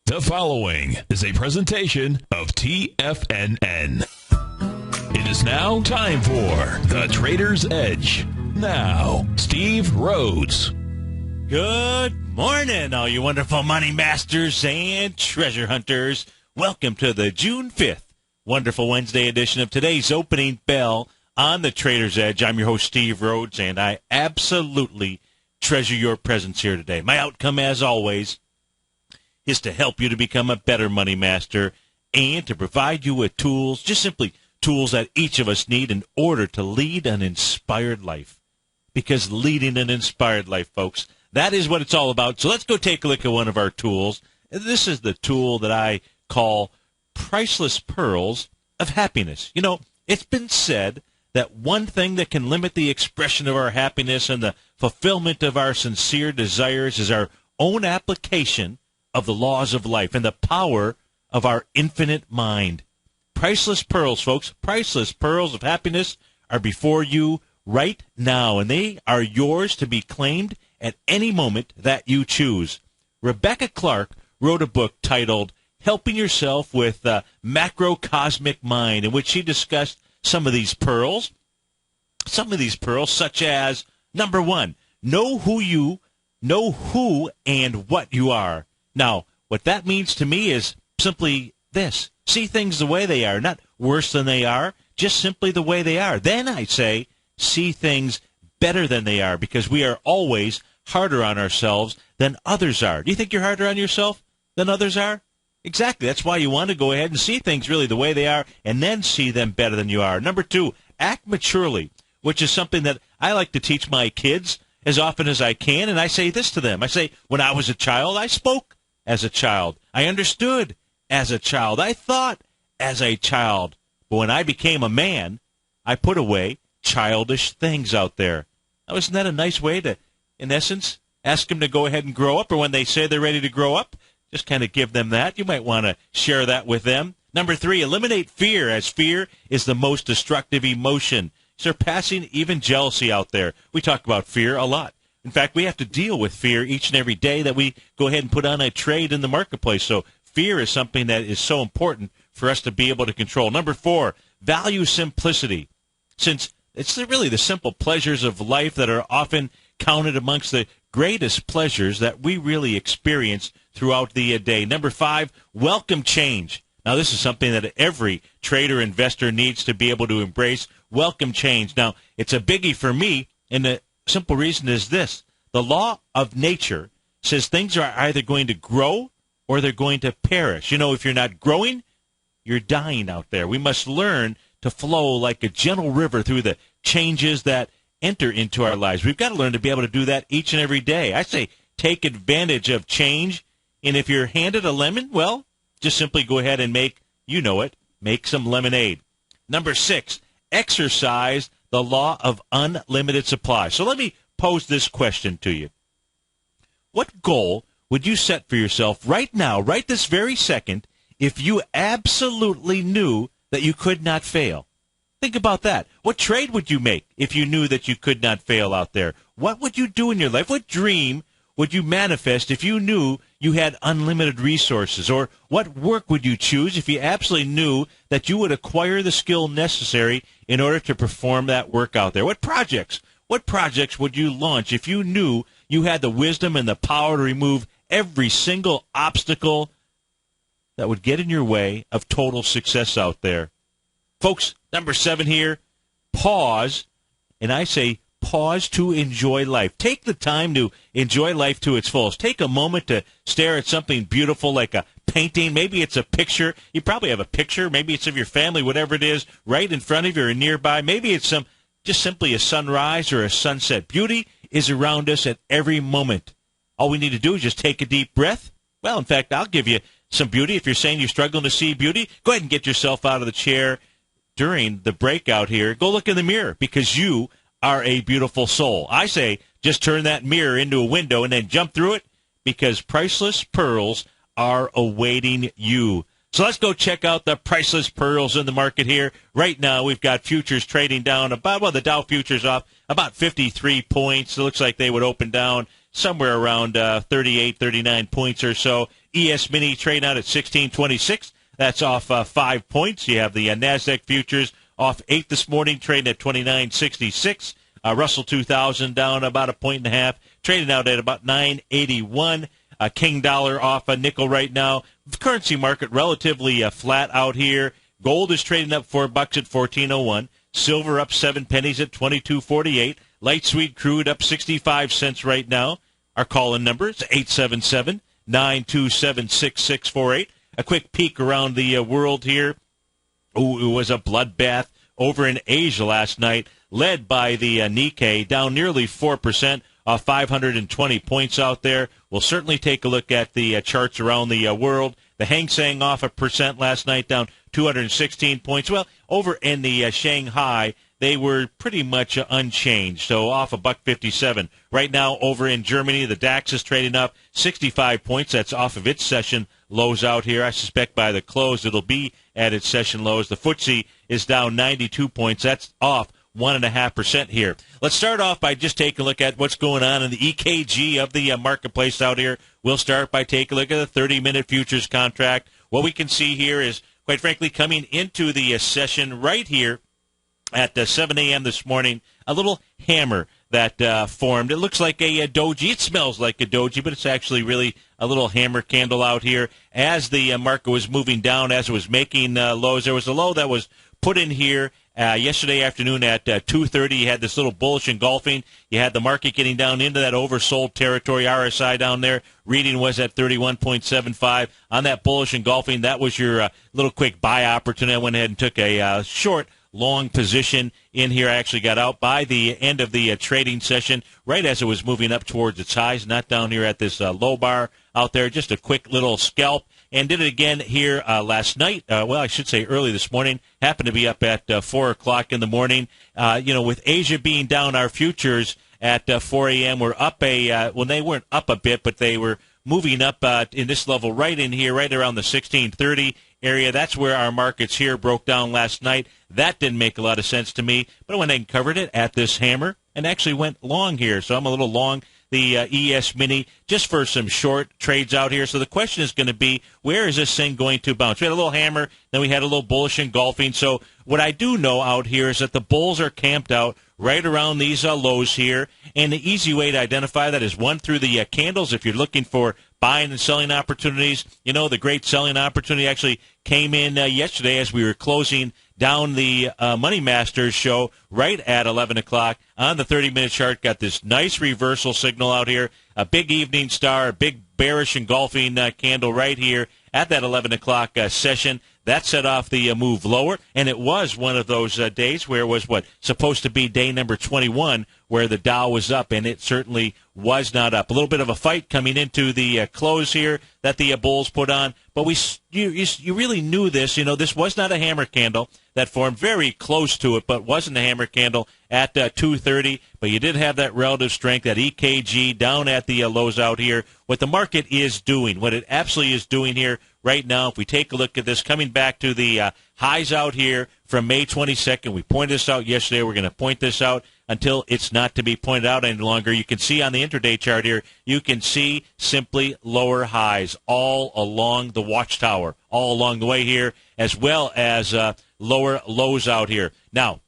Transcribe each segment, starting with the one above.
The following is a presentation of TFNN. It is now time for The Trader's Edge. Now, Steve Rhodes. Good morning, all you wonderful money masters and treasure hunters. Welcome to the June 5th wonderful Wednesday edition of today's opening bell on The Trader's Edge. I'm your host, Steve Rhodes, and I absolutely treasure your presence here today. My outcome, as always, is to help you to become a better money master and to provide you with tools, just simply tools that each of us need in order to lead an inspired life. Because leading an inspired life, folks, that is what it's all about. So let's go take a look at one of our tools. This is the tool that I call Priceless Pearls of Happiness. You know, it's been said that one thing that can limit the expression of our happiness and the fulfillment of our sincere desires is our own application of the laws of life and the power of our infinite mind. Priceless pearls, folks, priceless pearls of happiness are before you right now, and they are yours to be claimed at any moment that you choose. Rebecca Clark wrote a book titled Helping Yourself with Macrocosmic Mind, in which she discussed some of these pearls, such as, number one, know who and what you are. Now, what that means to me is simply this. See things the way they are, not worse than they are, just simply the way they are. Then I say, see things better than they are, because we are always harder on ourselves than others are. Do you think you're harder on yourself than others are? Exactly. That's why you want to go ahead and see things really the way they are and then see them better than you are. Number two, act maturely, which is something that I like to teach my kids as often as I can, and I say this to them. I say, when I was a child, I spoke as a child. I understood as a child. I thought as a child. But when I became a man, I put away childish things out there. Now, isn't that a nice way to, in essence, ask them to go ahead and grow up? Or when they say they're ready to grow up, just kind of give them that. You might want to share that with them. Number three, eliminate fear, as fear is the most destructive emotion, surpassing even jealousy out there. We talk about fear a lot. In fact, we have to deal with fear each and every day that we go ahead and put on a trade in the marketplace. So fear is something that is so important for us to be able to control. Number four, value simplicity. Since it's really the simple pleasures of life that are often counted amongst the greatest pleasures that we really experience throughout the day. Number five, welcome change. Now, this is something that every trader investor needs to be able to embrace. Welcome change. Now, it's a biggie for me, and the simple reason is this. The law of nature says things are either going to grow or they're going to perish. You know, if you're not growing, you're dying out there. We must learn to flow like a gentle river through the changes that enter into our lives. We've got to learn to be able to do that each and every day. I say take advantage of change, and if you're handed a lemon, well, just simply go ahead and make some lemonade. Number six, exercise the law of unlimited supply. So let me pose this question to you. What goal would you set for yourself right now, right this very second, if you absolutely knew that you could not fail? Think about that. What trade would you make if you knew that you could not fail out there? What would you do in your life? What dream would you manifest if you knew you had unlimited resources? Or what work would you choose if you absolutely knew that you would acquire the skill necessary in order to perform that work out there? What projects would you launch if you knew you had the wisdom and the power to remove every single obstacle that would get in your way of total success out there? Folks, number seven here, pause, and I say pause to enjoy life. Take the time to enjoy life to its fullest. Take a moment to stare at something beautiful like a painting. Maybe it's a picture. You probably have a picture. Maybe it's of your family, whatever it is, right in front of you or nearby. Maybe it's just simply a sunrise or a sunset. Beauty is around us at every moment. All we need to do is just take a deep breath. Well, in fact, I'll give you some beauty. If you're saying you're struggling to see beauty, go ahead and get yourself out of the chair during the breakout here. Go look in the mirror, because you are a beautiful soul. I say just turn that mirror into a window and then jump through it, because priceless pearls are awaiting you. So let's go check out the priceless pearls in the market here. Right now, we've got futures trading down the Dow futures off about 53 points. It looks like they would open down somewhere around 38, 39 points or so. ES Mini trading out at 1626. That's off 5 points. You have the NASDAQ futures off 8 this morning, trading at 29.66. Russell 2000 down about 1.5 points, trading out at about 981. King dollar off a nickel right now. The currency market relatively flat out here. Gold is trading up $4 at 14.01. Silver up 7 pennies at 22.48. Light sweet crude up 65 cents right now. Our call-in number is 877-927-6648. A quick peek around the world here. Ooh, it was a bloodbath over in Asia last night, led by the Nikkei, down nearly 4%, 520 points out there. We'll certainly take a look at the charts around the world. The Hang Seng off 1% last night, down 216 points. Well, over in the Shanghai, they were pretty much unchanged, so off $1.57. Right now, over in Germany, the DAX is trading up 65 points. That's off of its session lows out here. I suspect by the close it'll be at its session lows. The FTSE is down 92 points. That's off 1.5% here. Let's start off by just taking a look at what's going on in the EKG of the marketplace out here. We'll start by taking a look at the 30-minute futures contract. What we can see here is, quite frankly, coming into the session right here at 7 a.m. this morning, a little hammer that formed. It looks like a doji. It smells like a doji, but it's actually really a little hammer candle out here. As the market was moving down, as it was making lows, there was a low that was put in here yesterday afternoon at 2:30. You had this little bullish engulfing. You had the market getting down into that oversold territory. RSI down there, reading was at 31.75. On that bullish engulfing, that was your little quick buy opportunity. I went ahead and took a short long position in here. I actually got out by the end of the trading session, right as it was moving up towards its highs, not down here at this low bar out there. Just a quick little scalp, and did it again here last night. Well, I should say early this morning. Happened to be up at 4 o'clock in the morning. With Asia being down, our futures at 4 a.m. were up well, they weren't up a bit, but they were moving up in this level right in here, right around the 1630 area. That's where our markets here broke down last night. That didn't make a lot of sense to me, but I went ahead and covered it at this hammer and actually went long here. So I'm a little long the ES Mini just for some short trades out here. So the question is going to be, where is this thing going to bounce? We had a little hammer, then we had a little bullish engulfing. So what I do know out here is that the bulls are camped out right around these lows here, and the easy way to identify that is one through the candles. If you're looking for buying and selling opportunities, the great selling opportunity actually came in yesterday as we were closing down the Money Masters show right at 11 o'clock on the 30-minute chart. Got this nice reversal signal out here, a big evening star, a big bearish engulfing candle right here at that 11 o'clock session. That set off the move lower, and it was one of those days where it was supposed to be day number 21 where the Dow was up, and it certainly was not up. A little bit of a fight coming into the close here that the bulls put on, but you really knew this. This was not a hammer candle that formed very close to it, but wasn't a hammer candle at 2:30. But you did have that relative strength, that EKG down at the lows out here. What the market is doing, what it absolutely is doing here right now, if we take a look at this, coming back to the highs out here from May 22nd, we pointed this out yesterday. We're going to point this out until it's not to be pointed out any longer. You can see on the intraday chart here, you can see simply lower highs all along the watchtower, all along the way here, as well as lower lows out here. Now,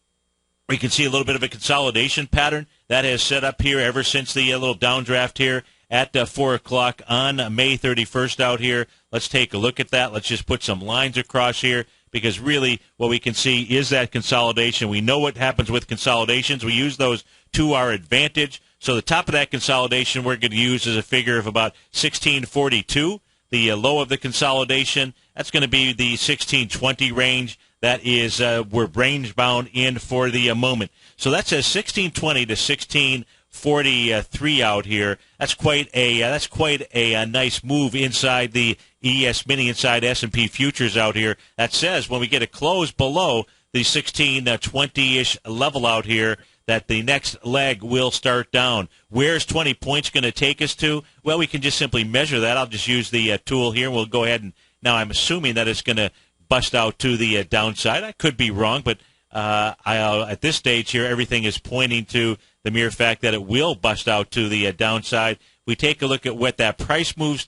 we can see a little bit of a consolidation pattern that has set up here ever since the little downdraft here at 4 o'clock on May 31st out here. Let's take a look at that. Let's just put some lines across here, because really what we can see is that consolidation. We know what happens with consolidations. We use those to our advantage. So the top of that consolidation we're going to use is a figure of about 1642. The low of the consolidation, that's going to be the 1620 range. That is, we're range bound in for the moment. So that says 1620 to 1643 out here. That's quite a nice move inside the ES Mini, inside S&P futures out here. That says when we get a close below the 1620-ish level out here, that the next leg will start down. Where's 20 points going to take us to? Well, we can just simply measure that. I'll just use the tool here, and we'll go ahead and now I'm assuming that it's going to bust out to the downside. I could be wrong, but at this stage here, everything is pointing to the mere fact that it will bust out to the downside. we take a look at what that price move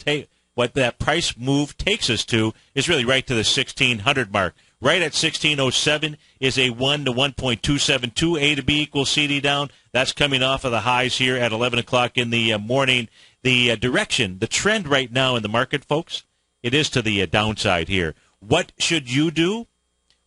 takes us to is really right to the 1600 mark. Right at 1607 is a 1 to 1.272. A to B equals CD down. That's coming off of the highs here at 11 o'clock in the morning. The direction, the trend right now in the market, folks, it is to the downside here. What should you do?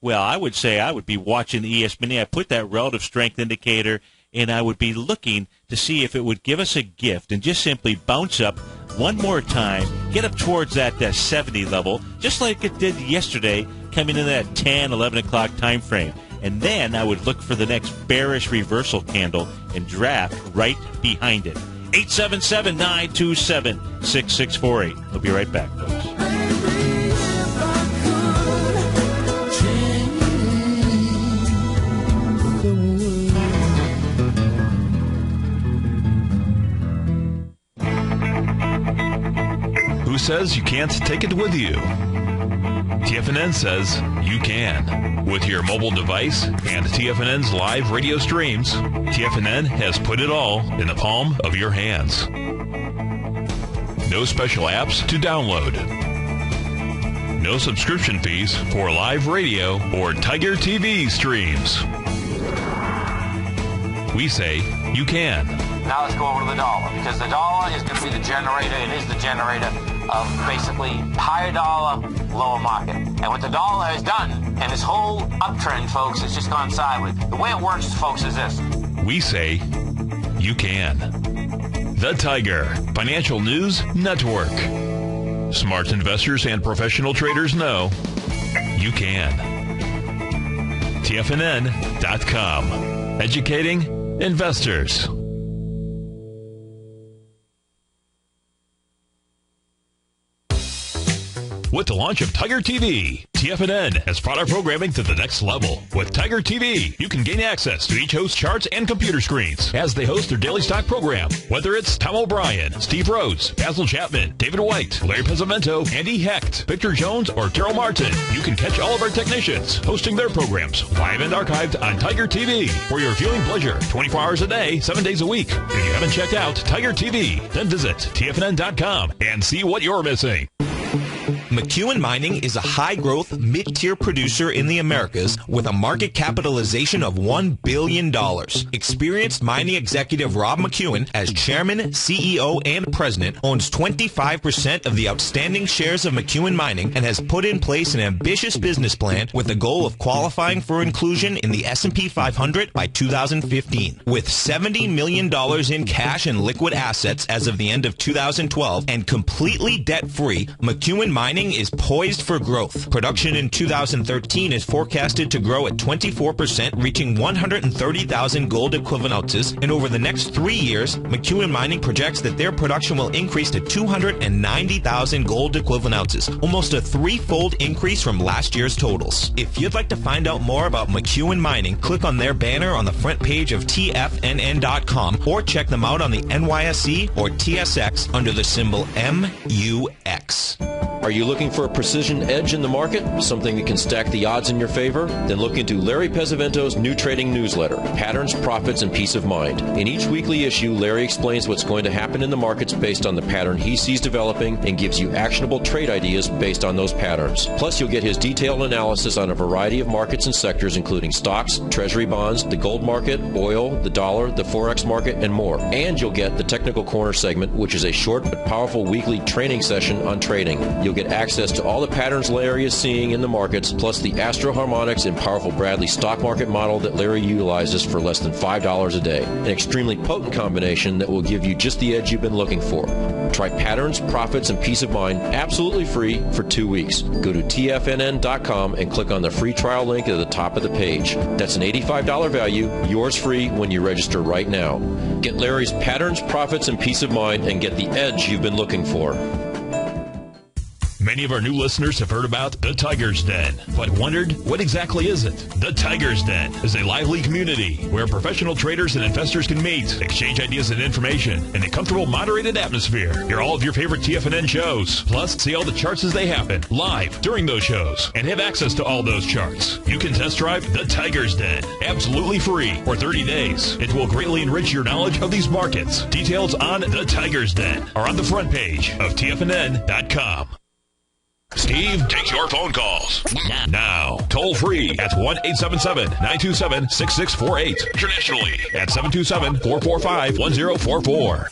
Well, I would say I would be watching the ES Mini. I put that relative strength indicator, and I would be looking to see if it would give us a gift and just simply bounce up one more time, get up towards that 70 level, just like it did yesterday, coming in that 10, 11 o'clock time frame. And then I would look for the next bearish reversal candle and draft right behind it. 877-927-6648. We'll be right back, folks. Who says you can't take it with you? TFNN says you can. With your mobile device and TFNN's live radio streams, TFNN has put it all in the palm of your hands. No special apps to download. No subscription fees for live radio or TigerTV streams. We say you can. Now let's go over to the dollar, because the dollar is going to be the generator. It is the generator of basically higher dollar, lower market. And what the dollar has done, and this whole uptrend, folks, has just gone sideways. The way it works, folks, is this. We say you can. The Tiger Financial News Network. Smart investors and professional traders know you can. TFNN.com. Educating investors. With the launch of TigerTV, TFNN has brought our programming to the next level. With TigerTV, you can gain access to each host's charts and computer screens as they host their daily stock program. Whether it's Tom O'Brien, Steve Rhodes, Basil Chapman, David White, Larry Pezzamento, Andy Hecht, Victor Jones, or Daryl Martin, you can catch all of our technicians hosting their programs live and archived on TigerTV for your viewing pleasure 24 hours a day, 7 days a week. If you haven't checked out TigerTV, then visit TFNN.com and see what you're missing. McEwen Mining is a high-growth, mid-tier producer in the Americas with a market capitalization of $1 billion. Experienced mining executive Rob McEwen, as chairman, CEO, and president, owns 25% of the outstanding shares of McEwen Mining and has put in place an ambitious business plan with the goal of qualifying for inclusion in the S&P 500 by 2015. With $70 million in cash and liquid assets as of the end of 2012 and completely debt-free, McEwen Mining is poised for growth. Production in 2013 is forecasted to grow at 24%, reaching 130,000 gold equivalent ounces. And over the next 3 years, McEwen Mining projects that their production will increase to 290,000 gold equivalent ounces, almost a threefold increase from last year's totals. If you'd like to find out more about McEwen Mining, click on their banner on the front page of TFNN.com or check them out on the NYSE or TSX under the symbol MUX. Are you looking for a precision edge in the market? Something that can stack the odds in your favor? Then look into Larry Pezzavento's new trading newsletter, Patterns, Profits, and Peace of Mind. In each weekly issue, Larry explains what's going to happen in the markets based on the pattern he sees developing and gives you actionable trade ideas based on those patterns. Plus, you'll get his detailed analysis on a variety of markets and sectors, including stocks, treasury bonds, the gold market, oil, the dollar, the forex market, and more. And you'll get the Technical Corner segment, which is a short but powerful weekly training session on trading. You'll get access to all the patterns Larry is seeing in the markets, plus the Astro Harmonics and powerful Bradley stock market model that Larry utilizes for less than $5 a day. An extremely potent combination that will give you just the edge you've been looking for. Try Patterns, Profits, and Peace of Mind absolutely free for 2 weeks. Go to TFNN.com and click on the free trial link at the top of the page. That's an $85 value, yours free when you register right now. Get Larry's Patterns, Profits, and Peace of Mind and get the edge you've been looking for. Many of our new listeners have heard about the Tiger's Den, but wondered, what exactly is it? The Tiger's Den is a lively community where professional traders and investors can meet, exchange ideas and information in a comfortable, moderated atmosphere. Hear all of your favorite TFNN shows, plus see all the charts as they happen, live during those shows, and have access to all those charts. You can test drive the Tiger's Den, absolutely free, for 30 days. It will greatly enrich your knowledge of these markets. Details on the Tiger's Den are on the front page of TFNN.com. Steve takes your phone calls now, toll free at 1-877-927-6648. Internationally at 727-445-1044.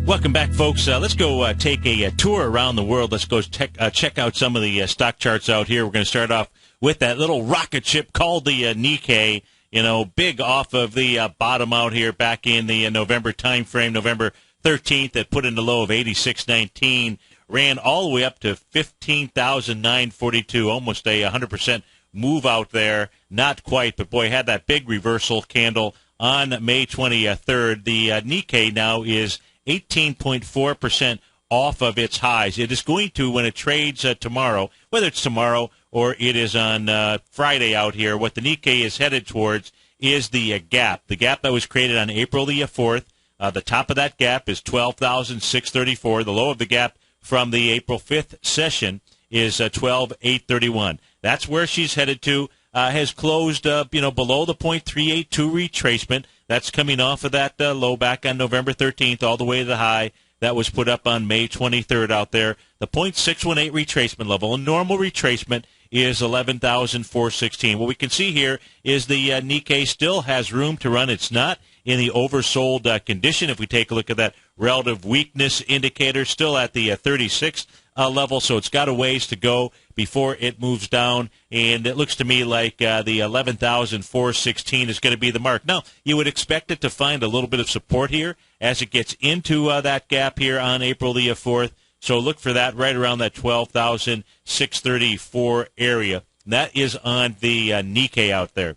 Welcome back, folks. Let's go take a tour around the world. Let's go check out some of the stock charts out here. We're going to start off with that little rocket ship called the Nikkei, big off of the bottom out here back in the November time frame, November 13th, that put in the low of 86.19, ran all the way up to 15,942, almost a 100% move out there. Not quite, but boy, had that big reversal candle on May 23rd. The Nikkei now is 18.4% off of its highs. It is going to, when it trades tomorrow, whether it's tomorrow or it is on Friday out here, what the Nikkei is headed towards is the gap. The gap that was created on April the 4th. The top of that gap is 12,634. The low of the gap from the April 5th session is 12,831. That's where she's headed to. Has closed, below the 0.382 retracement. That's coming off of that low back on November 13th all the way to the high that was put up on May 23rd out there. The 0.618 retracement level, a normal retracement, is 11,416. What we can see here is the Nikkei still has room to run. It's not in the oversold condition. If we take a look at that relative weakness indicator, still at the 36 level, so it's got a ways to go before it moves down, and it looks to me like the 11,416 is going to be the mark. Now, you would expect it to find a little bit of support here as it gets into that gap here on April the 4th, so look for that right around that 12,634 area. That is on the Nikkei out there.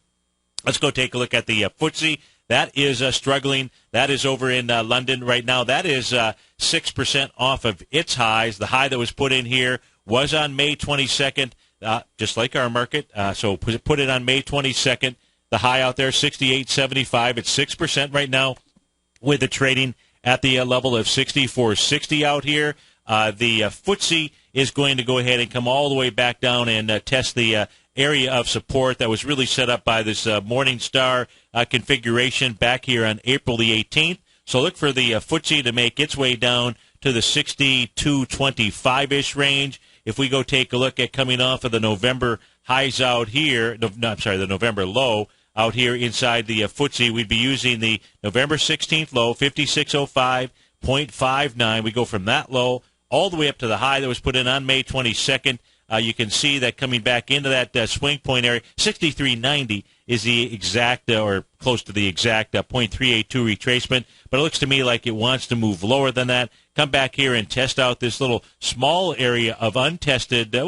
Let's go take a look at the FTSE. That is struggling. That is over in London right now. That is 6% off of its highs. The high that was put in here was on May 22nd, just like our market. So put it on May 22nd. The high out there, 68.75. It's 6% right now with the trading at the level of 64.60 out here. The FTSE is going to go ahead and come all the way back down and test the area of support that was really set up by this Morningstar configuration back here on April the 18th. So look for the FTSE to make its way down to the 62.25-ish range. If we go take a look at coming off of the November highs out here, the November low out here inside the FTSE, we'd be using the November 16th low, 5605.59. We go from that low all the way up to the high that was put in on May 22nd. You can see that coming back into that swing point area, 63.90 is the exact, or close to the exact 0.382 retracement. But it looks to me like it wants to move lower than that. Come back here and test out this little small area of untested, I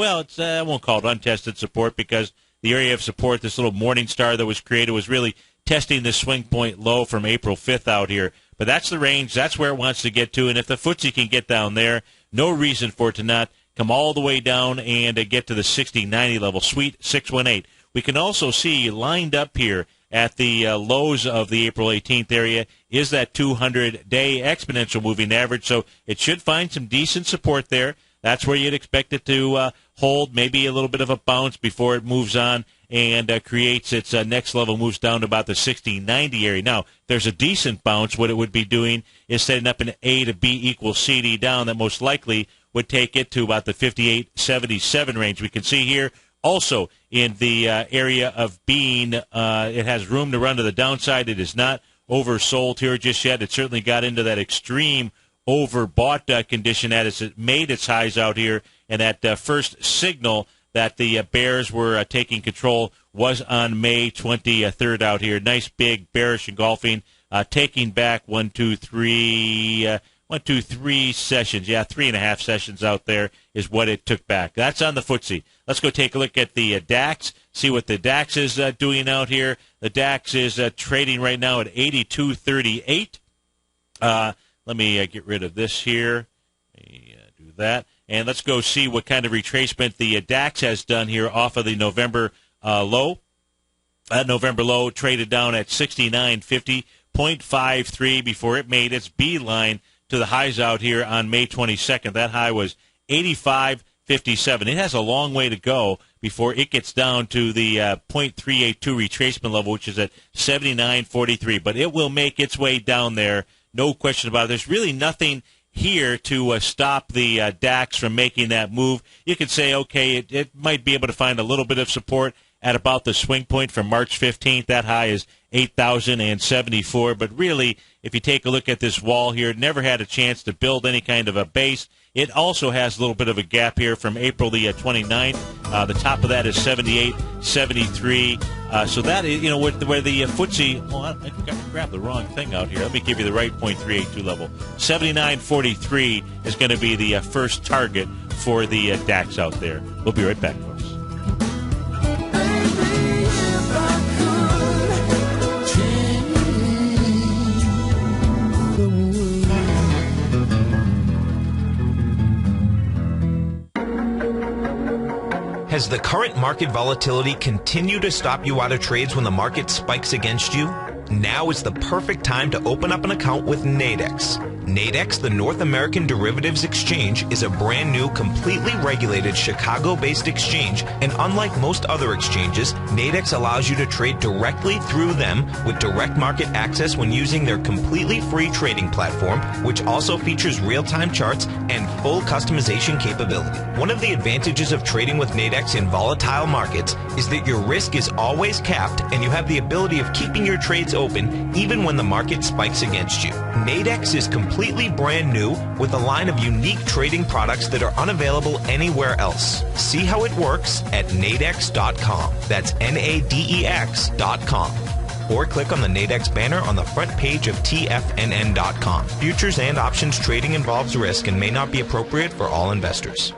won't call it untested support, because the area of support, this little Morningstar that was created, was really testing the swing point low from April 5th out here. But that's the range. That's where it wants to get to. And if the FTSE can get down there, no reason for it to not come all the way down and get to the 60.90 level, sweet 618. We can also see lined up here at the lows of the April 18th area is that 200-day exponential moving average, so it should find some decent support there. That's where you'd expect it to hold, maybe a little bit of a bounce before it moves on and creates its next level, moves down to about the 60.90 area. Now, if there's a decent bounce, what it would be doing is setting up an A to B equals CD down that most likely would take it to about the 58.77 range. We can see here also in the area of being, it has room to run to the downside. It is not oversold here just yet. It certainly got into that extreme overbought condition as it made its highs out here, and that first signal that the bears were taking control was on May 23rd out here. Nice big bearish engulfing, taking back 1, 2, 3, 1, 2, 3 sessions. Yeah, 3.5 sessions out there is what it took back. That's on the FTSE. Let's go take a look at the DAX, see what the DAX is doing out here. The DAX is trading right now at 82.38. Let me get rid of this here. Let me do that. And let's go see what kind of retracement the DAX has done here off of the November low. That November low traded down at 69.50.53 before it made its beeline to the highs out here on May 22nd. That high was 85.57. It has a long way to go before it gets down to the 0.382 retracement level, which is at 79.43. But it will make its way down there, no question about it. There's really nothing here to stop the DAX from making that move. You could say, okay, it might be able to find a little bit of support at about the swing point from March 15th. That high is 8,074. But really, if you take a look at this wall here, it never had a chance to build any kind of a base. It also has a little bit of a gap here from April the 29th. The top of that is 78.73. So that is, where the FTSE, I grabbed the wrong thing out here. Let me give you the right 0.382 level. 79.43 is going to be the first target for the DAX out there. We'll be right back, folks. Has the current market volatility continued to stop you out of trades when the market spikes against you? Now is the perfect time to open up an account with Nadex. Nadex, the North American Derivatives Exchange, is a brand new, completely regulated Chicago-based exchange, and unlike most other exchanges, Nadex allows you to trade directly through them with direct market access when using their completely free trading platform, which also features real-time charts and full customization capability. One of the advantages of trading with Nadex in volatile markets is that your risk is always capped and you have the ability of keeping your trades open even when the market spikes against you. Nadex is completely brand new with a line of unique trading products that are unavailable anywhere else. See how it works at nadex.com. That's NADEX.com. Or click on the Nadex banner on the front page of TFNN.com. Futures and options trading involves risk and may not be appropriate for all investors.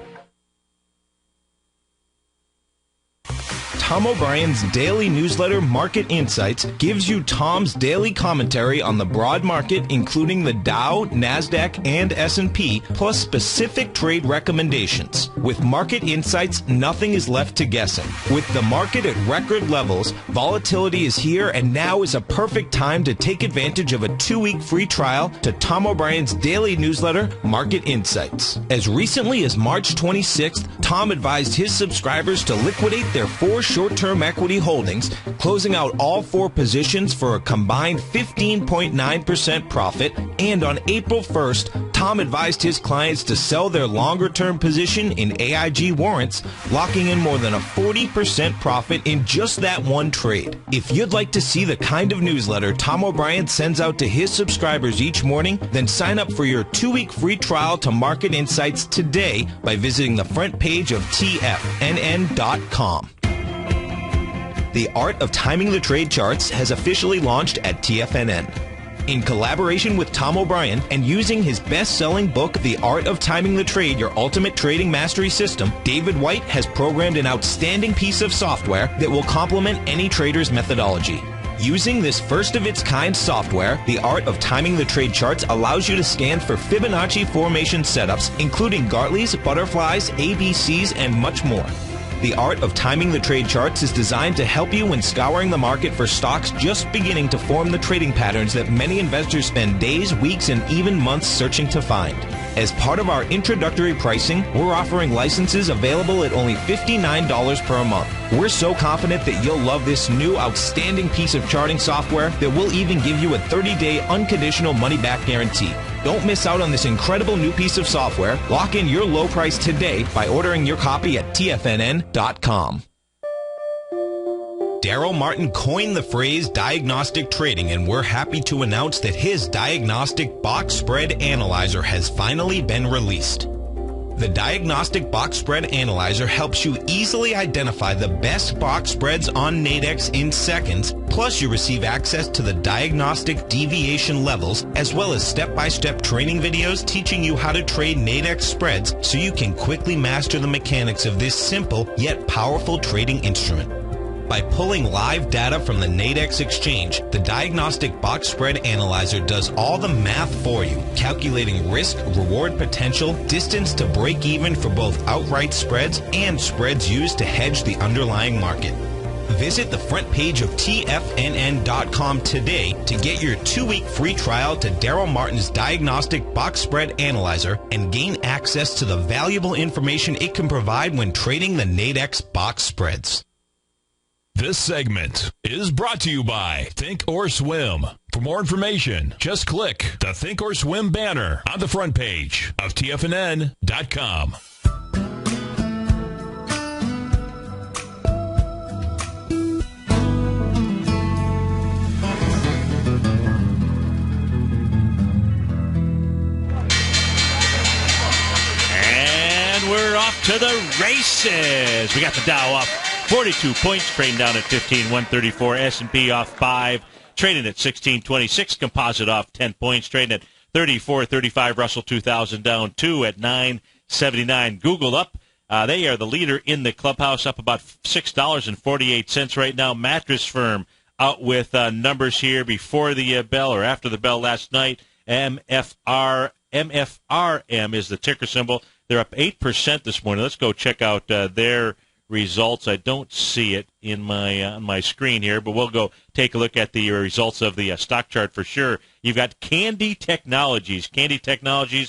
Tom O'Brien's daily newsletter, Market Insights, gives you Tom's daily commentary on the broad market, including the Dow, NASDAQ, and S&P, plus specific trade recommendations. With Market Insights, nothing is left to guessing. With the market at record levels, volatility is here, and now is a perfect time to take advantage of a 2-week free trial to Tom O'Brien's daily newsletter, Market Insights. As recently as March 26th, Tom advised his subscribers to liquidate their 4 short-term equity holdings, closing out all 4 positions for a combined 15.9% profit. And on April 1st, Tom advised his clients to sell their longer-term position in AIG warrants, locking in more than a 40% profit in just that one trade. If you'd like to see the kind of newsletter Tom O'Brien sends out to his subscribers each morning, then sign up for your 2-week free trial to Market Insights today by visiting the front page of TFNN.com. The Art of Timing the Trade charts has officially launched at TFNN. In collaboration with Tom O'Brien and using his best-selling book, The Art of Timing the Trade, Your Ultimate Trading Mastery System, David White has programmed an outstanding piece of software that will complement any trader's methodology. Using this first-of-its-kind software, The Art of Timing the Trade charts allows you to scan for Fibonacci formation setups, including Gartley's, butterflies, ABCs, and much more. The Art of Timing the Trade charts is designed to help you when scouring the market for stocks just beginning to form the trading patterns that many investors spend days, weeks, and even months searching to find. As part of our introductory pricing, we're offering licenses available at only $59 per month. We're so confident that you'll love this new outstanding piece of charting software that we'll even give you a 30-day unconditional money-back guarantee. Don't miss out on this incredible new piece of software. Lock in your low price today by ordering your copy at TFNN.com. Daryl Martin coined the phrase diagnostic trading, and we're happy to announce that his diagnostic box spread analyzer has finally been released. The Diagnostic Box Spread Analyzer helps you easily identify the best box spreads on Nadex in seconds, plus you receive access to the diagnostic deviation levels, as well as step-by-step training videos teaching you how to trade Nadex spreads so you can quickly master the mechanics of this simple yet powerful trading instrument. By pulling live data from the Nadex exchange, the Diagnostic Box Spread Analyzer does all the math for you, calculating risk, reward potential, distance to break even for both outright spreads and spreads used to hedge the underlying market. Visit the front page of TFNN.com today to get your 2-week free trial to Daryl Martin's Diagnostic Box Spread Analyzer and gain access to the valuable information it can provide when trading the Nadex box spreads. This segment is brought to you by Think or Swim. For more information, just click the Think or Swim banner on the front page of TFNN.com. And we're off to the races. We got the Dow off 42 points, trading down at 15,134. S&P off 5, trading at 1626. Composite off 10 points, trading at 34.35. Russell 2000 down 2 at 9.79. Google up. They are the leader in the clubhouse, up about $6.48 right now. Mattress Firm out with numbers here before the bell or after the bell last night. MFRM is the ticker symbol. They're up 8% this morning. Let's go check out their results. I don't see it in my on my screen here, but we'll go take a look at the results of the stock chart for sure. You've got Candy Technologies, KNDI,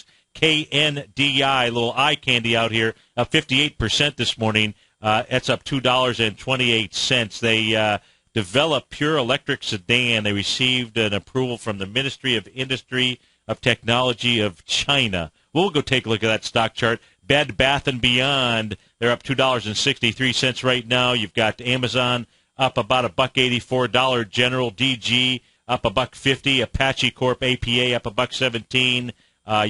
little eye candy out here, up 58% this morning. That's up $2.28. They developed pure electric sedan. They received an approval from the Ministry of Industry of Technology of China. We'll go take a look at that stock chart. Bed Bath & Beyond, they're up $2.63 right now. You've got Amazon up about $1.84. Dollar General, DG, up $1.50. Apache Corp, APA, up $1.17.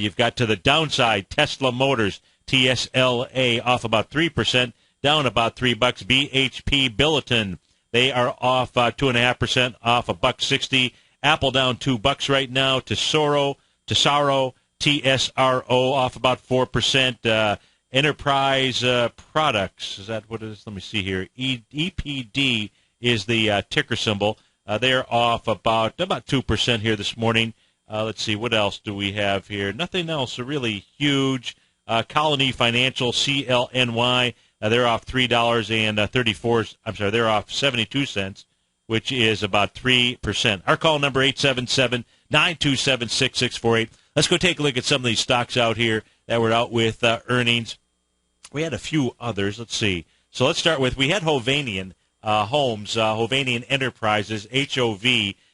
You've got to the downside, Tesla Motors, TSLA, off about 3%, down about $3. BHP Billiton, they are off 2.5%, off $1.60. Apple down $2 right now. Tesoro, TSRO, off about 4%. Enterprise Products, is that what it is? Let me see here. EPD is the ticker symbol. They're off about 2% here this morning. Let's see, what else do we have here? Nothing else really huge. Colony Financial, CLNY, they're off $3.34. I'm sorry, they're off 72 cents, which is about 3%. Our call number 877-927-6648. Let's go take a look at some of these stocks out here that were out with earnings. We had a few others. Let's see. So let's start with, we had Hovnanian Homes, Hovnanian Enterprises, HOV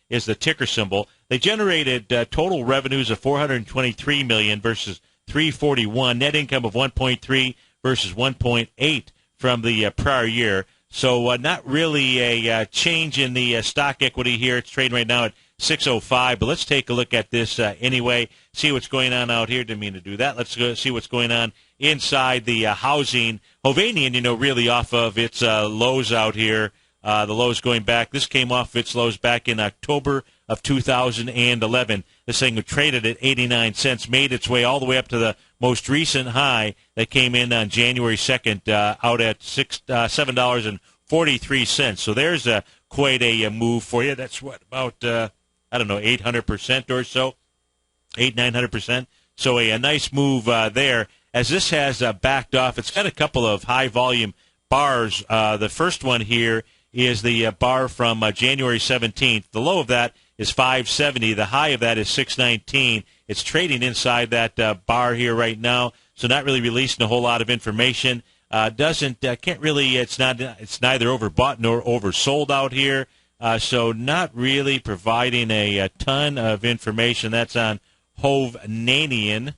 is the ticker symbol. They generated total revenues of $423 million versus $341, net income of $1.3 versus $1.8 from the prior year. So not really a change in the stock equity here. It's trading right now at 605, but let's take a look at this anyway, see what's going on out here. Didn't mean to do that. Let's go see what's going on inside the housing. Hovnanian, really off of its lows out here. The lows going back. This came off its lows back in October of 2011. This thing was traded at 89 cents, made its way all the way up to the most recent high that came in on January 2nd, out at $7.43. So there's quite a move for you. That's what, about 800% or so, 900%. So a nice move there. As this has backed off, it's got a couple of high-volume bars. The first one here is the bar from January 17th. The low of that is 570. The high of that is 619. It's trading inside that bar here right now, so not really releasing a whole lot of information. Can't really. It's neither overbought nor oversold out here. So not really providing a ton of information. That's on Hovnanian,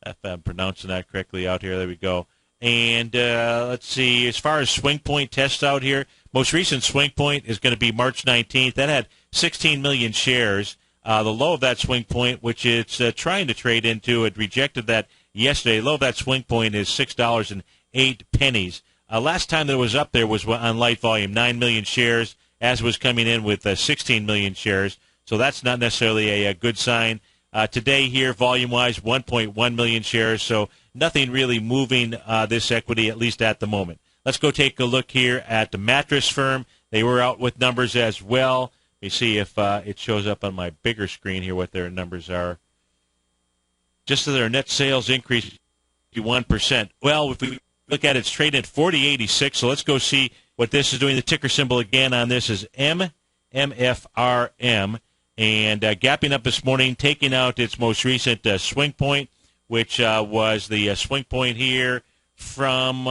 if I'm pronouncing that correctly out here. There we go. And let's see, as far as swing point tests out here, most recent swing point is going to be March 19th. That had 16 million shares. The low of that swing point, which it's trying to trade into, it rejected that yesterday. Low of that swing point is $6.08. Last time that it was up there was on light volume, 9 million shares, as was coming in with 16 million shares. So that's not necessarily a good sign. Today here, volume-wise, 1.1 million shares. So nothing really moving this equity, at least at the moment. Let's go take a look here at the Mattress Firm. They were out with numbers as well. Let me see if it shows up on my bigger screen here what their numbers are. Just so their net sales increased 1%. Well, if we look at it, it's trading at 40.86. So let's go see what this is doing. The ticker symbol again on this is MFRM. And gapping up this morning, taking out its most recent swing point, which was the swing point here from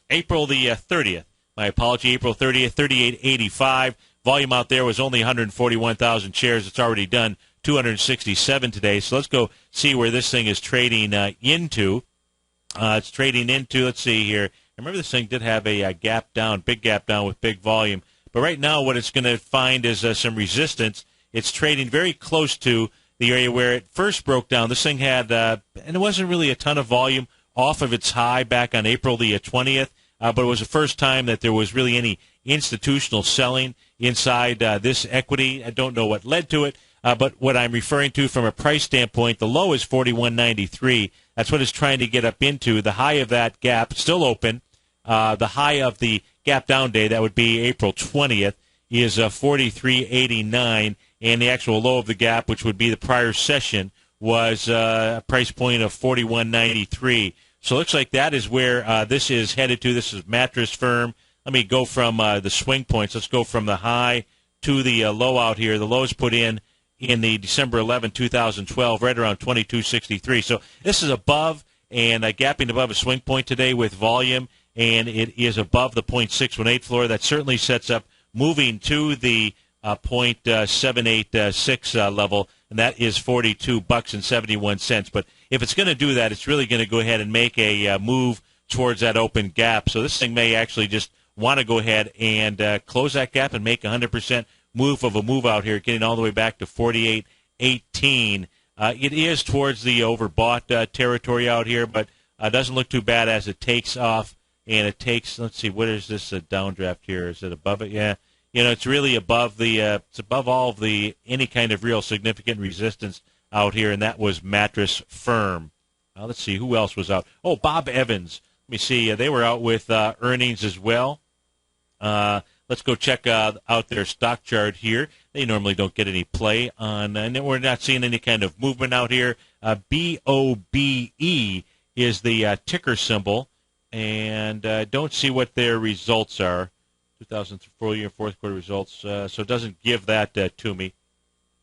April the 30th. My apology, April 30th, 38.85. Volume out there was only 141,000 shares. It's already done 267 today. So let's go see where this thing is trading into. It's trading into, let's see here. I remember this thing did have a gap down, big gap down with big volume. But right now what it's going to find is some resistance. It's trading very close to the area where it first broke down. This thing had, and it wasn't really a ton of volume off of its high back on April the 20th, but it was the first time that there was really any institutional selling inside this equity. I don't know what led to it, but what I'm referring to from a price standpoint, the low is 41.93. That's what it's trying to get up into. The high of that gap, still open. The high of the gap down day, that would be April 20th, is 43.89, and the actual low of the gap, which would be the prior session, was a price point of 41.93. So it looks like that is where this is headed to. This is Mattress Firm. Let me go from the swing points. Let's go from the high to the low out here. The low is put in the December 11, 2012, right around 22.63. So this is above and gapping above a swing point today with volume, and it is above the 0.618 floor. That certainly sets up moving to the 0.786 level, and that is $42.71. But if it's going to do that, it's really going to go ahead and make a move towards that open gap. So this thing may actually just want to go ahead and close that gap and make 100% move of a move out here, getting all the way back to 48.18. It is towards the overbought territory out here, but doesn't look too bad as it takes off. And it takes, let's see, what is this downdraft here? Is it above it? Yeah. You know, it's really above the, it's above all of the, any kind of real significant resistance out here, and that was Mattress Firm. Let's see, who else was out? Oh, Bob Evans. Let me see, they were out with earnings as well. Let's go check out their stock chart here. They normally don't get any play on, and we're not seeing any kind of movement out here. BOBE is the ticker symbol. And don't see what their results are, 2004 year fourth quarter results, so it doesn't give that to me.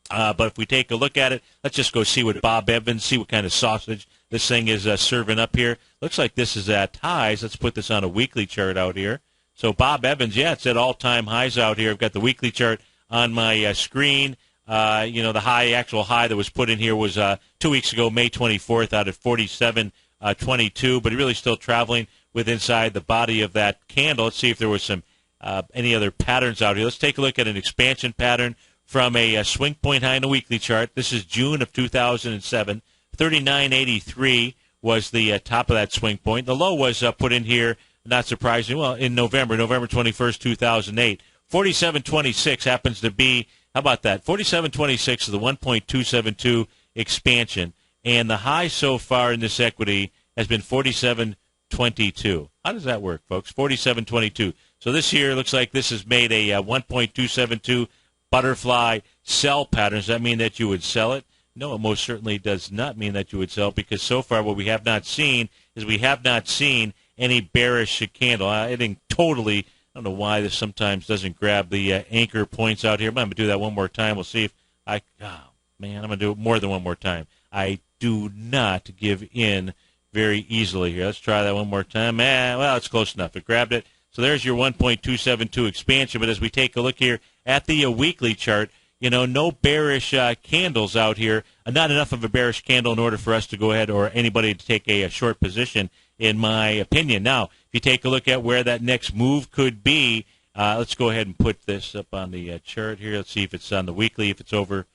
But if we take a look at it, let's just go see what Bob Evans, see what kind of sausage this thing is serving up here. Looks like this is at highs. Let's put this on a weekly chart out here. So Bob Evans, yeah, it's at all-time highs out here. I've got the weekly chart on my screen. The actual high that was put in here was 2 weeks ago, May 24th, out at 47.22, but really still traveling with inside the body of that candle. Let's see if there was some any other patterns out here. Let's take a look at an expansion pattern from a swing point high in the weekly chart. This is June of 2007. 39.83 was the top of that swing point. The low was put in here, not surprising, well, in November 21st, 2008. 47.26 happens to be, how about that? 47.26 is the 1.272 expansion. And the high so far in this equity has been 47.22. How does that work, folks? 47.22. So this here looks like this has made a 1.272 butterfly sell pattern. Does that mean that you would sell it? No, it most certainly does not mean that you would sell, because so far what we have not seen is we have not seen any bearish candle. I think totally, I don't know why this sometimes doesn't grab the anchor points out here. I'm going to do that one more time. We'll see if I'm going to do it more than one more time. I do not give in very easily here. Let's try that one more time. Well, it's close enough. It grabbed it. So there's your 1.272 expansion. But as we take a look here at the weekly chart, no bearish candles out here. Not enough of a bearish candle in order for us to go ahead, or anybody to take a short position, in my opinion. Now, if you take a look at where that next move could be, let's go ahead and put this up on the chart here. Let's see if it's on the weekly, if it's over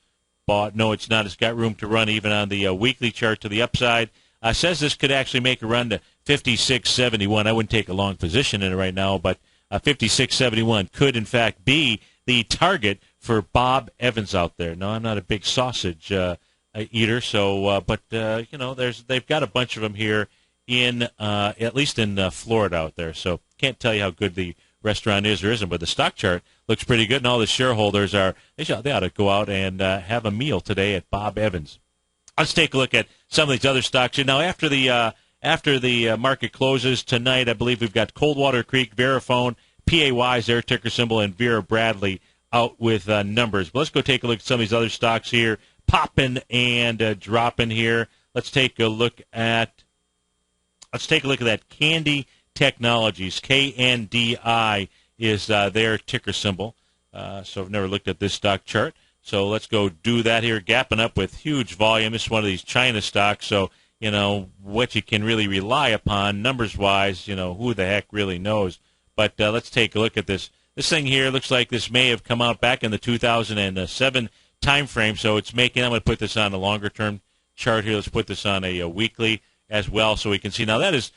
but no, it's not. It's got room to run even on the weekly chart to the upside. Says this could actually make a run to 56.71. I wouldn't take a long position in it right now, but 56.71 could, in fact, be the target for Bob Evans out there. No, I'm not a big sausage eater, so but they've got a bunch of them here in at least in Florida out there. So can't tell you how good the restaurant is or isn't, but the stock chart looks pretty good, and all the shareholders they ought to go out and have a meal today at Bob Evans. Let's take a look at some of these other stocks. Now, after the market closes tonight, I believe we've got Coldwater Creek, Verifone, PAY's their ticker symbol, and Vera Bradley out with numbers. But let's go take a look at some of these other stocks here, popping and dropping here. Let's take a look at that Candy Technologies. KNDI is their ticker symbol. So I've never looked at this stock chart. So let's go do that here, gapping up with huge volume. This is one of these China stocks, so, what you can really rely upon numbers-wise, who the heck really knows. But let's take a look at this. This thing here looks like this may have come out back in the 2007 time frame, so it's making, I'm going to put this on a longer-term chart here. Let's put this on a weekly as well so we can see. Now, that is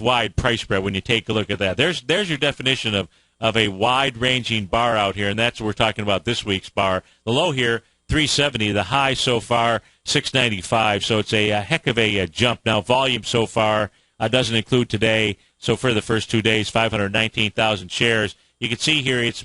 wide price spread when you take a look at that. There's your definition of a wide-ranging bar out here, and that's what we're talking about this week's bar. The low here, 370. The high so far, 695. So it's a heck of a jump. Now, volume so far doesn't include today. So for the first 2 days, 519,000 shares. You can see here it's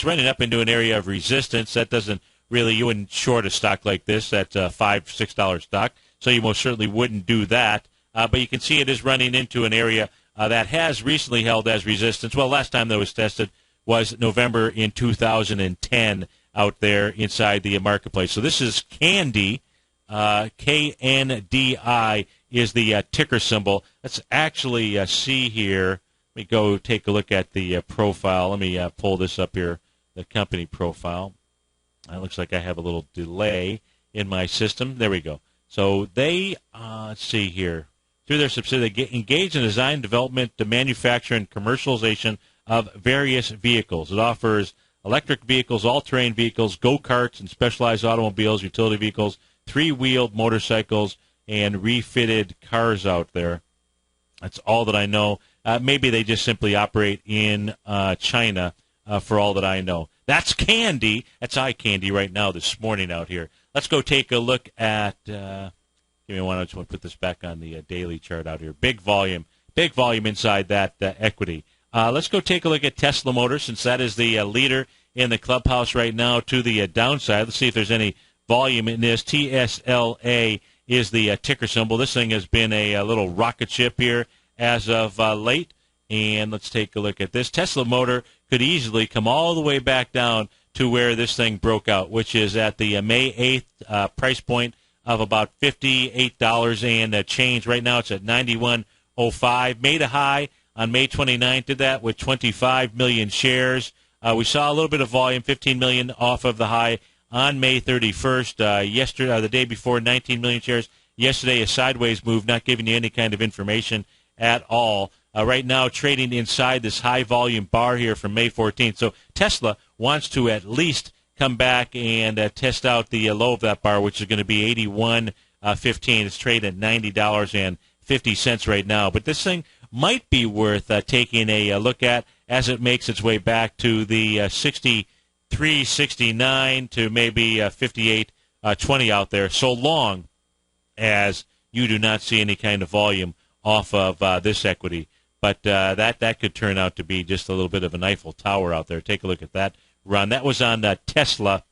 running up into an area of resistance. That doesn't really, you wouldn't short a stock like this. That's a $5, $6 stock. So you most certainly wouldn't do that. But you can see it is running into an area that has recently held as resistance. Well, last time that was tested was November in 2010 out there inside the marketplace. So this is Candy. KNDI is the ticker symbol. Let's actually see here. Let me go take a look at the profile. Let me pull this up here, the company profile. It looks like I have a little delay in my system. There we go. So they, let's see here. Through their subsidiary, they engage in design, development, the manufacture, and commercialization of various vehicles. It offers electric vehicles, all-terrain vehicles, go-karts, and specialized automobiles, utility vehicles, three-wheeled motorcycles, and refitted cars out there. That's all that I know. Maybe they just simply operate in China for all that I know. That's Candy. That's eye candy right now this morning out here. Let's go take a look at give me one. I just want to put this back on the daily chart out here. Big volume inside that equity. Let's go take a look at Tesla Motors, since that is the leader in the clubhouse right now to the downside. Let's see if there's any volume in this. TSLA is the ticker symbol. This thing has been a little rocket ship here as of late. And let's take a look at this. Tesla Motor could easily come all the way back down to where this thing broke out, which is at the May 8th price point of about $58 and change. Right now it's at $91.05. Made a high on May 29th. Did that with 25 million shares. We saw a little bit of volume, 15 million off of the high on May 31st. Yesterday, the day before, 19 million shares. Yesterday, a sideways move, not giving you any kind of information at all. Right now, trading inside this high-volume bar here from May 14th. So Tesla wants to at least come back and test out the low of that bar, which is going to be $81.15. It's trading at $90.50 right now. But this thing might be worth taking a look at as it makes its way back to the 63.69 to maybe 58.20 out there, so long as you do not see any kind of volume off of this equity. But that could turn out to be just a little bit of an Eiffel Tower out there. Take a look at that run. That was on Tesla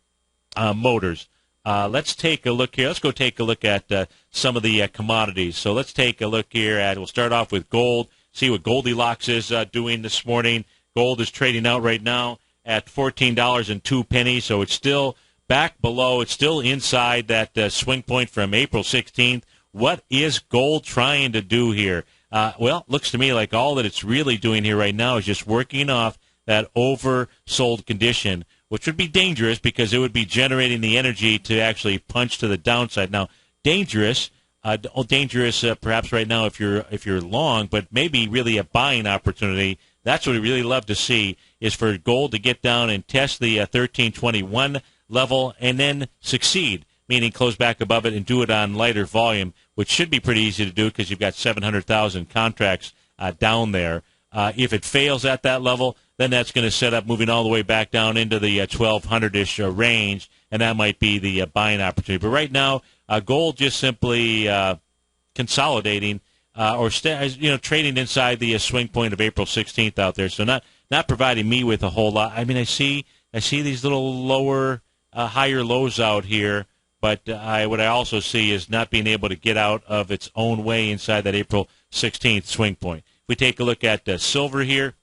Motors. Let's take a look here. Let's go take a look at some of the commodities. So let's take a look here at, we'll start off with gold, see what Goldilocks is doing this morning. Gold is trading out right now at $14.02, so it's still back below. It's still inside that swing point from April 16th. What is gold trying to do here? Well, it looks to me like all that it's really doing here right now is just working off that oversold condition, which would be dangerous because it would be generating the energy to actually punch to the downside. Now, dangerous perhaps right now if you're long, but maybe really a buying opportunity. That's what we really love to see, is for gold to get down and test the 1321 level, and then succeed, meaning close back above it and do it on lighter volume, which should be pretty easy to do because you've got 700,000 contracts down there. If it fails at that level, then that's going to set up moving all the way back down into the 1,200-ish range, and that might be the buying opportunity. But right now, gold just simply consolidating or trading inside the swing point of April 16th out there. So not providing me with a whole lot. I mean, I see these little lower, higher lows out here, but what I also see is not being able to get out of its own way inside that April 16th swing point. If we take a look at silver here,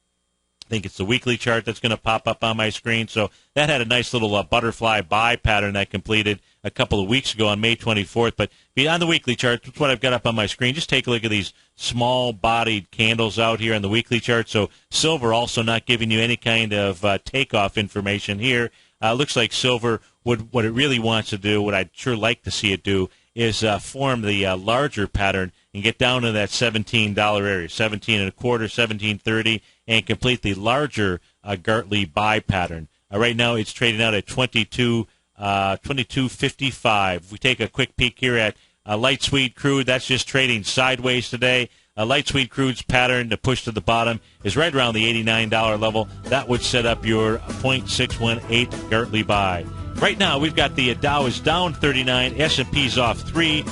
I think it's the weekly chart that's going to pop up on my screen. So that had a nice little butterfly buy pattern that completed a couple of weeks ago on May 24th. But beyond the weekly chart, that's what I've got up on my screen. Just take a look at these small-bodied candles out here on the weekly chart. So silver also not giving you any kind of takeoff information here. Looks like silver, what it really wants to do, what I'd sure like to see it do, is form the larger pattern and get down to that $17 area, 17 and a quarter, 17.30, and complete the larger Gartley buy pattern. Right now, it's trading out at 22.55. If we take a quick peek here at light sweet crude, that's just trading sideways today. Light sweet crude's pattern to push to the bottom is right around the $89 level. That would set up your 0.618 Gartley buy. Right now, we've got the Dow is down 39, S&P's off 3.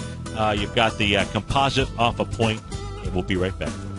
You've got the composite off a point. And we'll be right back, folks.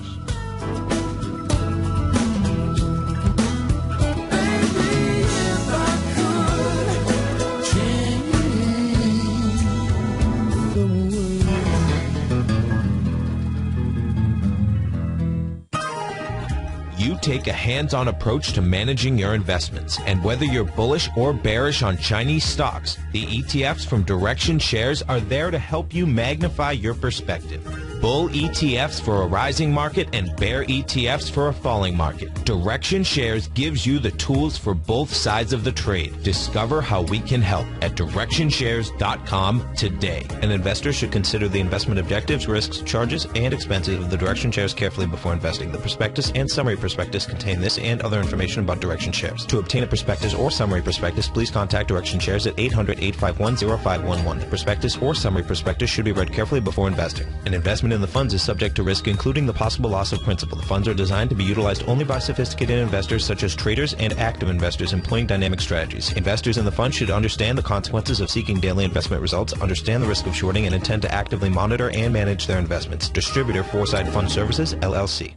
You take a hands-on approach to managing your investments, and whether you're bullish or bearish on Chinese stocks, the ETFs from Direction Shares are there to help you magnify your perspective. Bull ETFs for a rising market and bear ETFs for a falling market. Direction Shares gives you the tools for both sides of the trade. Discover how we can help at DirectionShares.com today. An investor should consider the investment objectives, risks, charges, and expenses of the Direction Shares carefully before investing. The prospectus and summary prospectus contain this and other information about Direction Shares. To obtain a prospectus or summary prospectus, please contact Direction Shares at 800-851-0511. The prospectus or summary prospectus should be read carefully before investing. An investment in the funds is subject to risk, including the possible loss of principal. The funds are designed to be utilized only by sophisticated investors such as traders and active investors employing dynamic strategies. Investors in the fund should understand the consequences of seeking daily investment results, understand the risk of shorting, and intend to actively monitor and manage their investments. Distributor Foresight Fund Services, LLC.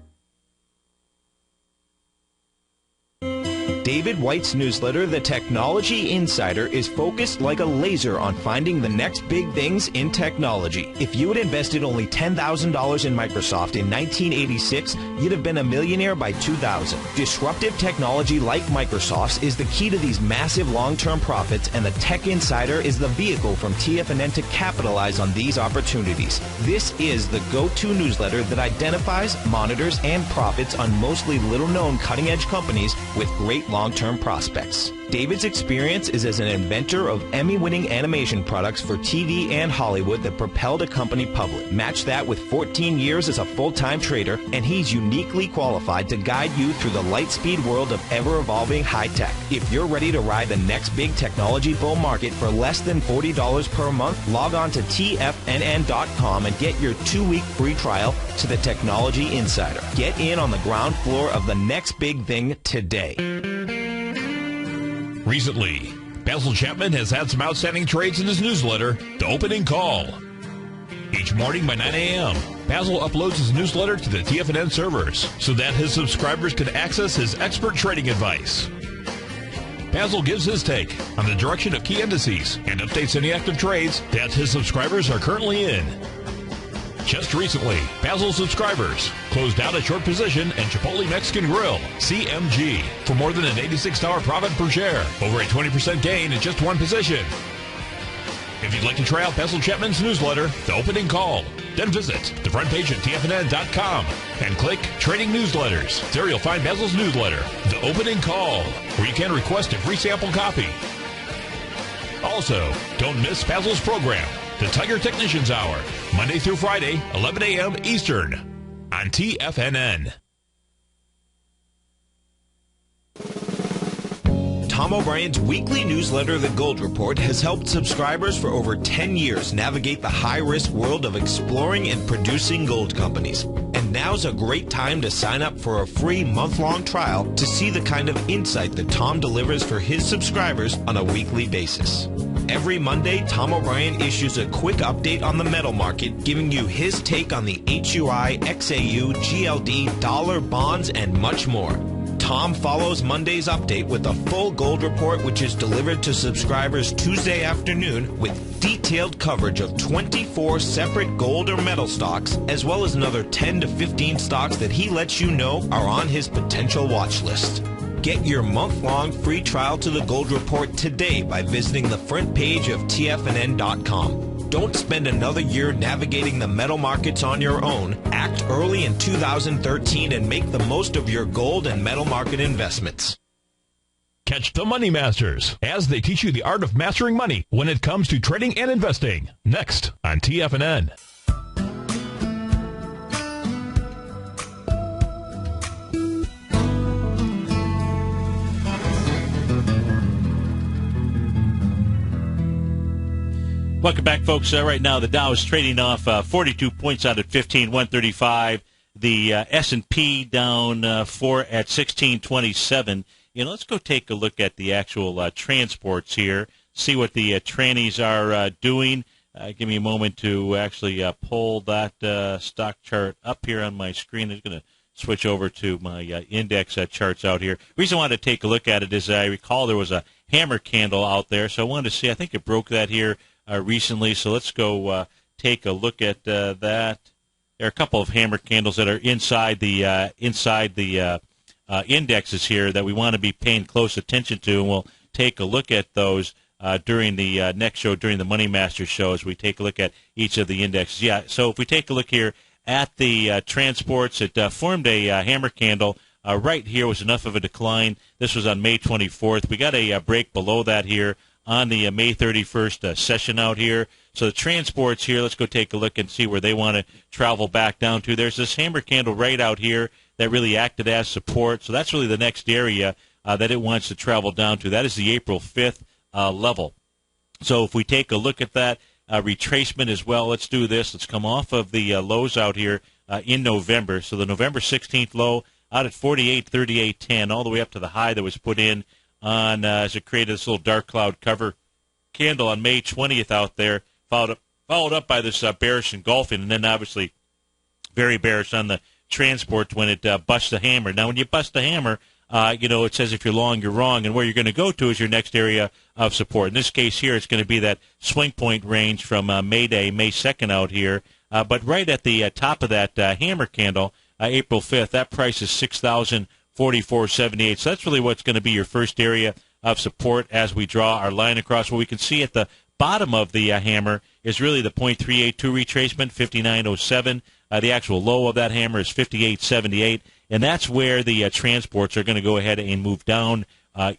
David White's newsletter, The Technology Insider, is focused like a laser on finding the next big things in technology. If you had invested only $10,000 in Microsoft in 1986, you'd have been a millionaire by 2000. Disruptive technology like Microsoft's is the key to these massive long-term profits, and the Tech Insider is the vehicle from TFNN to capitalize on these opportunities. This is the go-to newsletter that identifies, monitors, and profits on mostly little-known cutting-edge companies with great long-term prospects. David's experience is as an inventor of Emmy-winning animation products for TV and Hollywood that propelled a company public. Match that with 14 years as a full-time trader, and he's uniquely qualified to guide you through the light-speed world of ever-evolving high-tech. If you're ready to ride the next big technology bull market for less than $40 per month, log on to TFNN.com and get your 2-week free trial to the Technology Insider. Get in on the ground floor of the next big thing today. Recently, Basil Chapman has had some outstanding trades in his newsletter, The Opening Call. Each morning by 9 a.m., Basil uploads his newsletter to the TFNN servers so that his subscribers can access his expert trading advice. Basil gives his take on the direction of key indices and updates any active trades that his subscribers are currently in. Just recently, Basil subscribers closed out a short position in Chipotle Mexican Grill, CMG, for more than an $86 profit per share, over a 20% gain in just one position. If you'd like to try out Basil Chapman's newsletter, The Opening Call, then visit the front page at TFNN.com and click Trading Newsletters. There you'll find Basil's newsletter, The Opening Call, where you can request a free sample copy. Also, don't miss Basil's program, The Tiger Technicians Hour, Monday through Friday, 11 a.m. Eastern, on TFNN. Tom O'Brien's weekly newsletter, The Gold Report, has helped subscribers for over 10 years navigate the high-risk world of exploring and producing gold companies. And now's a great time to sign up for a free month-long trial to see the kind of insight that Tom delivers for his subscribers on a weekly basis. Every Monday, Tom O'Brien issues a quick update on the metal market, giving you his take on the HUI, XAU, GLD, dollar, bonds, and much more. Tom follows Monday's update with a full gold report, which is delivered to subscribers Tuesday afternoon with detailed coverage of 24 separate gold or metal stocks, as well as another 10 to 15 stocks that he lets you know are on his potential watch list. Get your month-long free trial to the Gold Report today by visiting the front page of TFNN.com. Don't spend another year navigating the metal markets on your own. Act early in 2013 and make the most of your gold and metal market investments. Catch the Money Masters as they teach you the art of mastering money when it comes to trading and investing. Next on TFNN. Welcome back, folks. Right now, the Dow is trading off 42 points out at 15,135. The S&P down 4 at 1627. Let's go take a look at the actual transports here, see what the trannies are doing. Give me a moment to actually pull that stock chart up here on my screen. I'm going to switch over to my index charts out here. The reason I wanted to take a look at it is I recall there was a hammer candle out there, so I wanted to see. I think it broke that here recently, so let's go take a look at that. There are a couple of hammer candles that are inside the indexes here that we want to be paying close attention to, and we'll take a look at those during the next show, during the Money Master show, as we take a look at each of the indexes. Yeah, so if we take a look here at the transports, it formed a hammer candle. Right here was enough of a decline. This was on May 24th. We got a break below that here on the May 31st session out here. So the transports here, let's go take a look and see where they want to travel back down to. There's this hammer candle right out here that really acted as support. So that's really the next area that it wants to travel down to. That is the April 5th level. So if we take a look at that retracement as well, let's do this. Let's come off of the lows out here in November. So the November 16th low out at 48.38.10, all the way up to the high that was put in on as it created this little dark cloud cover candle on May 20th out there, followed up by this bearish engulfing, and then obviously very bearish on the transport when it busts the hammer. Now, when you bust the hammer, it says if you're long, you're wrong, and where you're going to go to is your next area of support. In this case here, it's going to be that swing point range from May 2nd out here. But right at the top of that hammer candle, April 5th, that price is $6,044.78. So that's really what's going to be your first area of support as we draw our line across. What we can see at the bottom of the hammer is really the .382 retracement, 59.07. The actual low of that hammer is 58.78, and that's where the transports are going to go ahead and move down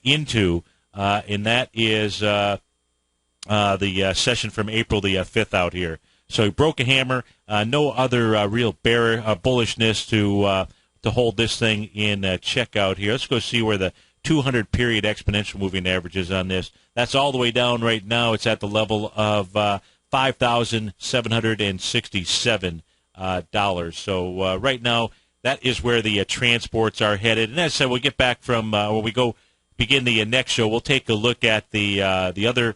into, and that is the session from April the 5th out here. So he broke a hammer. No other real bullishness to hold this thing in check out here. Let's go see where the 200-period exponential moving average is on this. That's all the way down right now. It's at the level of $5,767. So right now, that is where the transports are headed. And as I said, we'll get back from when we go begin the next show. We'll take a look at the other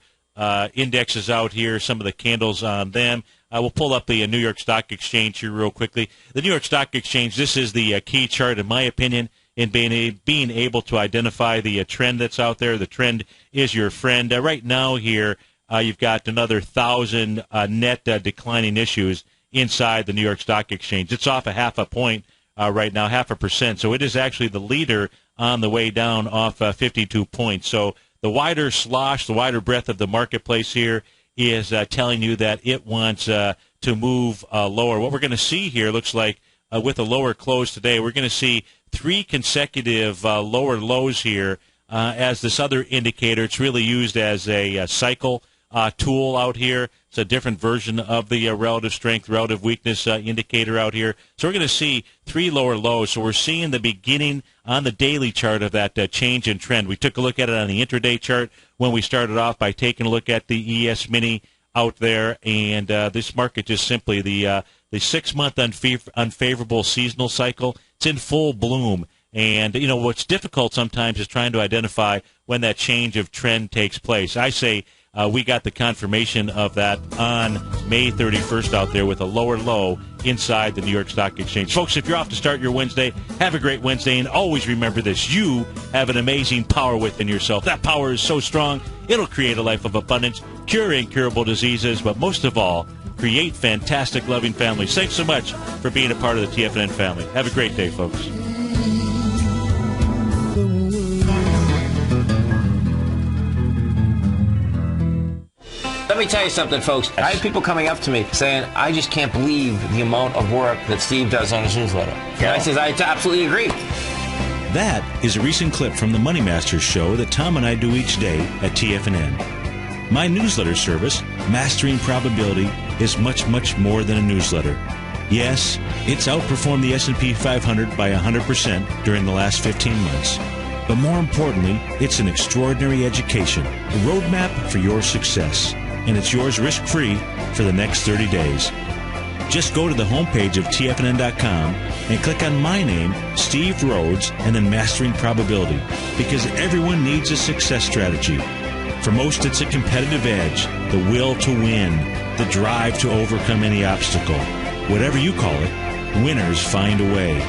indexes out here, some of the candles on them. We'll pull up the New York Stock Exchange here real quickly. The New York Stock Exchange, this is the key chart, in my opinion, in being able to identify the trend that's out there. The trend is your friend. Right now here, you've got another 1,000 net declining issues inside the New York Stock Exchange. It's off a half a point right now, 0.5%. So it is actually the leader on the way down off 52 points. So the wider slosh, the wider breadth of the marketplace here is telling you that it wants to move lower. What we're going to see here looks like with a lower close today, we're going to see 3 consecutive lower lows here as this other indicator. It's really used as a cycle tool out here. It's a different version of the relative strength, relative weakness indicator out here. So we're going to see 3 lower lows. So we're seeing the beginning on the daily chart of that change in trend. We took a look at it on the intraday chart when we started off by taking a look at the ES Mini out there, and this market just simply the 6-month unfavorable seasonal cycle. It's in full bloom. And, you know, what's difficult sometimes is trying to identify when that change of trend takes place. I say we got the confirmation of that on May 31st out there with a lower low inside the New York Stock Exchange. Folks, if you're off to start your Wednesday, have a great Wednesday, and always remember this. You have an amazing power within yourself. That power is so strong, it'll create a life of abundance, cure incurable diseases, but most of all, create fantastic, loving families. Thanks so much for being a part of the TFNN family. Have a great day, folks. Let me tell you something, folks. I have people coming up to me saying, I just can't believe the amount of work that Steve does on his newsletter. And I says, I absolutely agree. That is a recent clip from the Money Masters show that Tom and I do each day at TFNN. My newsletter service, Mastering Probability, is much, much more than a newsletter. Yes, it's outperformed the S&P 500 by 100% during the last 15 months. But more importantly, it's an extraordinary education, a roadmap for your success. And it's yours risk-free for the next 30 days. Just go to the homepage of TFNN.com and click on my name, Steve Rhodes, and then Mastering Probability, because everyone needs a success strategy. For most, it's a competitive edge, the will to win, the drive to overcome any obstacle. Whatever you call it, winners find a way.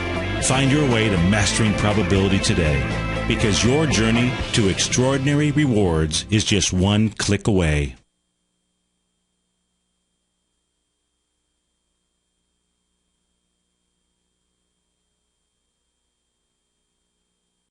Find your way to Mastering Probability today, because your journey to extraordinary rewards is just one click away.